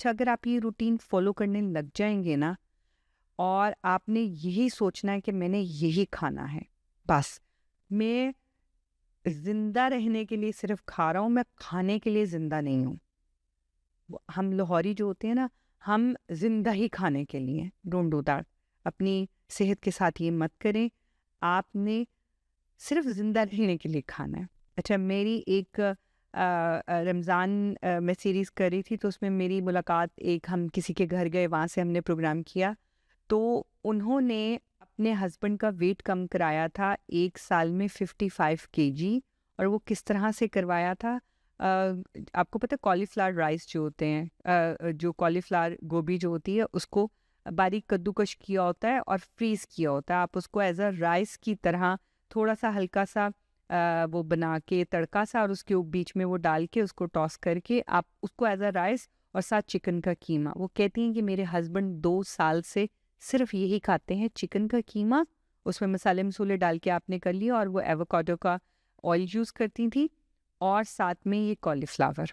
अच्छा, अगर आप ये रूटीन फ़ॉलो करने लग जाएँगे ना और आपने यही सोचना है कि मैंने यही खाना है, बस। मैं ज़िंदा रहने के लिए सिर्फ़ खा रहा हूँ, मैं खाने के लिए ज़िंदा नहीं हूँ। हम लाहौरी जो होते हैं ना, हम ज़िंदा ही खाने के लिए हैं, डोंट डू दैट। अपनी सेहत के साथ ये मत करें, आपने सिर्फ़ ज़िंदा रहने के लिए खाना है। अच्छा, मेरी एक रमज़ान मैं सीरीज़ कर रही थी, तो उसमें मेरी मुलाकात एक हम किसी के घर गए, वहाँ से हमने प्रोग्राम किया। तो उन्होंने अपने हस्बैंड का वेट कम कराया था 1 साल में 55 केजी। और वो किस तरह से करवाया था? आपको पता है कॉलीफ्लावर राइस जो होते हैं, जो कॉलीफ्लावर गोभी जो होती है उसको बारीक कद्दूकश किया होता है और फ्रीज़ किया होता है। आप उसको एज़ अ राइस की तरह थोड़ा-सा हल्का-सा वो बना के तड़का-सा और उसके बीच में वो डाल के उसको टॉस करके आप उसको एज़ अ राइस और साथ चिकन का कीमा। वो कहती हैं कि मेरे हस्बैंड 2 साल से सिर्फ़ यही खाते हैं, चिकन का कीमा, उसमें मसाले-मसूले डाल के आपने कर लिया और वो एवोकाडो का ऑयल यूज़ करती थी और साथ में ये कॉलीफ्लावर।